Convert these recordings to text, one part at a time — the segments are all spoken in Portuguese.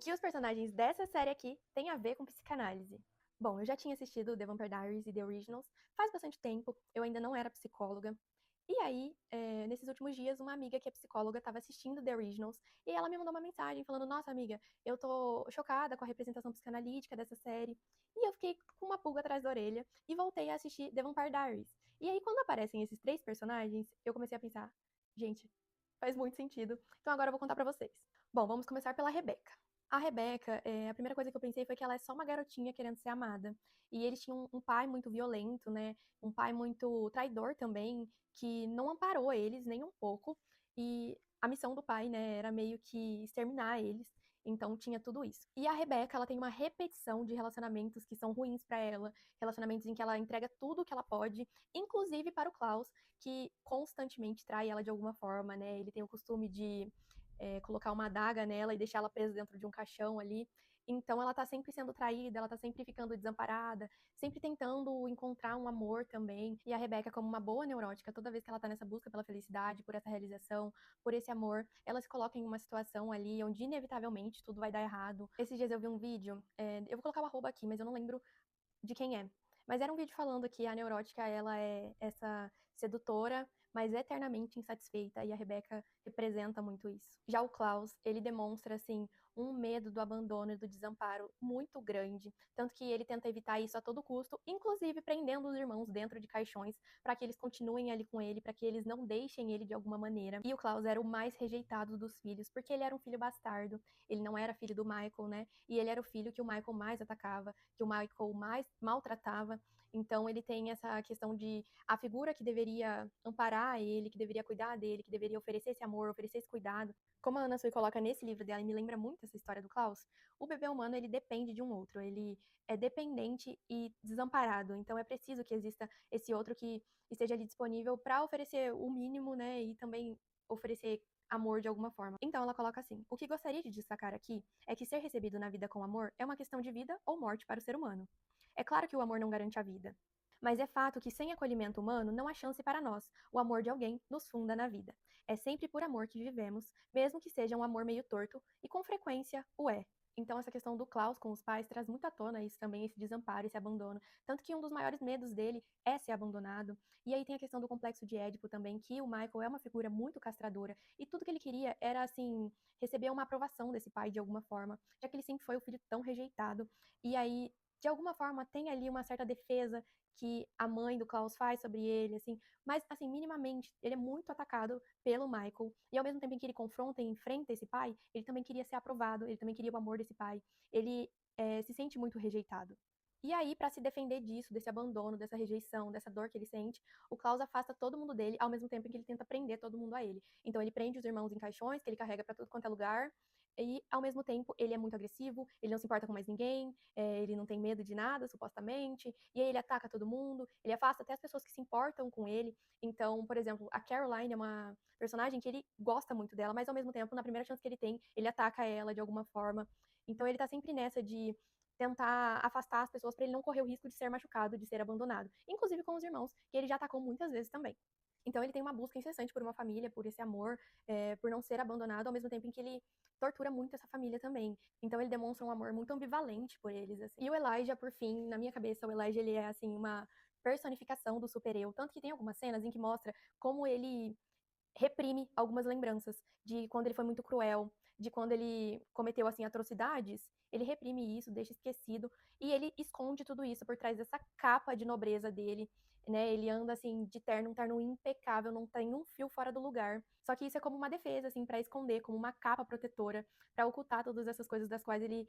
que os personagens dessa série aqui têm a ver com psicanálise? Bom, eu já tinha assistido The Vampire Diaries e The Originals faz bastante tempo, eu ainda não era psicóloga. E aí, nesses últimos dias, uma amiga que é psicóloga estava assistindo The Originals e ela me mandou uma mensagem falando: Nossa, amiga, eu tô chocada com a representação psicanalítica dessa série. E eu fiquei com uma pulga atrás da orelha e voltei a assistir The Vampire Diaries. E aí, quando aparecem esses três personagens, eu comecei a pensar: Gente, faz muito sentido. Então agora eu vou contar pra vocês. Bom, vamos começar pela Rebecca. A Rebecca, a primeira coisa que eu pensei foi que ela é só uma garotinha querendo ser amada. E eles tinham um pai muito violento, né? Um pai muito traidor também, que não amparou eles nem um pouco. E a missão do pai, né, era meio que exterminar eles. Então tinha tudo isso. E a Rebecca, ela tem uma repetição de relacionamentos que são ruins pra ela, relacionamentos em que ela entrega tudo o que ela pode, inclusive para o Klaus, que constantemente trai ela de alguma forma, né? Ele tem o costume de colocar uma adaga nela e deixar ela presa dentro de um caixão ali. Então ela tá sempre sendo traída, ela tá sempre ficando desamparada, sempre tentando encontrar um amor também. E a Rebeca, como uma boa neurótica, toda vez que ela tá nessa busca pela felicidade, por essa realização, por esse amor, ela se coloca em uma situação ali onde inevitavelmente tudo vai dar errado. Esses dias eu vi um vídeo, eu vou colocar o arroba aqui, mas eu não lembro de quem é. Mas era um vídeo falando que a neurótica, ela é essa sedutora, mas eternamente insatisfeita, e a Rebecca representa muito isso. Já o Klaus, ele demonstra, assim, um medo do abandono e do desamparo muito grande, tanto que ele tenta evitar isso a todo custo, inclusive prendendo os irmãos dentro de caixões, para que eles continuem ali com ele, para que eles não deixem ele de alguma maneira. E o Klaus era o mais rejeitado dos filhos, porque ele era um filho bastardo, ele não era filho do Michael, né? E ele era o filho que o Michael mais atacava, que o Michael mais maltratava. Então ele tem essa questão de a figura que deveria amparar ele, que deveria cuidar dele, que deveria oferecer esse amor, oferecer esse cuidado. Como a Anna Sui coloca nesse livro dela, e me lembra muito essa história do Klaus, o bebê humano ele depende de um outro, ele é dependente e desamparado. Então é preciso que exista esse outro que esteja ali disponível para oferecer o mínimo, né, e também oferecer amor de alguma forma. Então ela coloca assim: o que gostaria de destacar aqui é que ser recebido na vida com amor é uma questão de vida ou morte para o ser humano. É claro que o amor não garante a vida, mas é fato que sem acolhimento humano não há chance para nós. O amor de alguém nos funda na vida. É sempre por amor que vivemos, mesmo que seja um amor meio torto, e com frequência o é. Então essa questão do Klaus com os pais traz muito à tona isso também, esse desamparo, esse abandono. Tanto que um dos maiores medos dele é ser abandonado. E aí tem a questão do complexo de Édipo também, que o Michael é uma figura muito castradora. E tudo que ele queria era, assim, receber uma aprovação desse pai de alguma forma, já que ele sempre foi o filho tão rejeitado. E aí de alguma forma tem ali uma certa defesa que a mãe do Klaus faz sobre ele, assim, mas assim, minimamente, ele é muito atacado pelo Michael, e ao mesmo tempo em que ele confronta e enfrenta esse pai, ele também queria ser aprovado, ele também queria o amor desse pai, ele se sente muito rejeitado. E aí, para se defender disso, desse abandono, dessa rejeição, dessa dor que ele sente, o Klaus afasta todo mundo dele, ao mesmo tempo em que ele tenta prender todo mundo a ele. Então ele prende os irmãos em caixões, que ele carrega para tudo quanto é lugar, e ao mesmo tempo ele é muito agressivo, ele não se importa com mais ninguém, ele não tem medo de nada, supostamente, e aí ele ataca todo mundo, ele afasta até as pessoas que se importam com ele. Então, por exemplo, a Caroline é uma personagem que ele gosta muito dela, mas ao mesmo tempo, na primeira chance que ele tem, ele ataca ela de alguma forma. Então ele tá sempre nessa de tentar afastar as pessoas para ele não correr o risco de ser machucado, de ser abandonado, inclusive com os irmãos, que ele já atacou muitas vezes também. Então ele tem uma busca incessante por uma família, por esse amor, por não ser abandonado, ao mesmo tempo em que ele tortura muito essa família também. Então ele demonstra um amor muito ambivalente por eles, assim. E o Elijah, por fim, na minha cabeça, o Elijah ele é assim uma personificação do super-eu, tanto que tem algumas cenas em que mostra como ele reprime algumas lembranças de quando ele foi muito cruel, de quando ele cometeu assim atrocidades, ele reprime isso, deixa esquecido e ele esconde tudo isso por trás dessa capa de nobreza dele, né? Ele anda assim de terno, um terno impecável, não tem um fio fora do lugar. Só que isso é como uma defesa assim para esconder, como uma capa protetora, para ocultar todas essas coisas das quais ele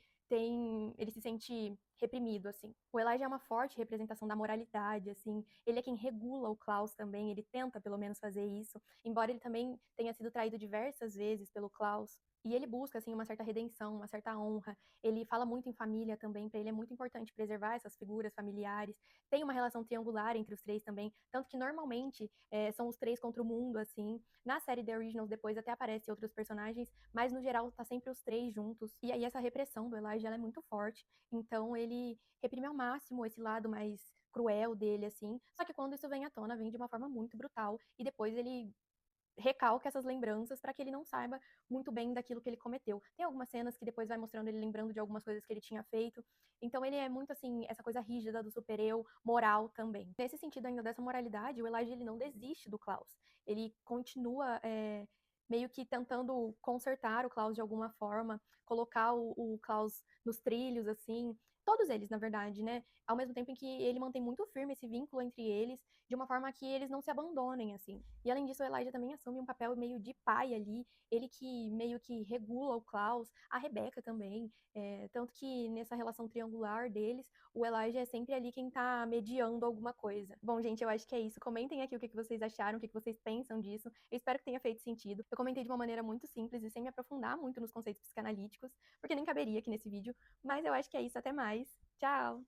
se sente reprimido assim. O Elijah é uma forte representação da moralidade, assim. Ele é quem regula o Klaus também, ele tenta pelo menos fazer isso, embora ele também tenha sido traído diversas vezes pelo Klaus. E ele busca, assim, uma certa redenção, uma certa honra. Ele fala muito em família também, para ele é muito importante preservar essas figuras familiares. Tem uma relação triangular entre os três também, tanto que normalmente são os três contra o mundo, assim. Na série The Originals depois até aparecem outros personagens, mas no geral tá sempre os três juntos. E aí essa repressão do Elijah ela é muito forte, então ele reprime ao máximo esse lado mais cruel dele, assim. Só que quando isso vem à tona, vem de uma forma muito brutal. E depois ele recalca essas lembranças para que ele não saiba muito bem daquilo que ele cometeu. Tem algumas cenas que depois vai mostrando ele lembrando de algumas coisas que ele tinha feito. Então ele é muito assim, essa coisa rígida do super-eu, moral também. Nesse sentido ainda dessa moralidade, o Elijah ele não desiste do Klaus. Ele continua meio que tentando consertar o Klaus de alguma forma, colocar o Klaus nos trilhos, assim. Todos eles, na verdade, né? Ao mesmo tempo em que ele mantém muito firme esse vínculo entre eles, de uma forma que eles não se abandonem, assim. E além disso, o Elijah também assume um papel meio de pai ali, ele que meio que regula o Klaus, a Rebecca também, tanto que nessa relação triangular deles, o Elijah é sempre ali quem tá mediando alguma coisa. Bom, gente, eu acho que é isso. Comentem aqui o que vocês acharam, o que vocês pensam disso. Eu espero que tenha feito sentido. Eu comentei de uma maneira muito simples e sem me aprofundar muito nos conceitos psicanalíticos, porque nem caberia aqui nesse vídeo, mas eu acho que é isso. Até mais. Tchau!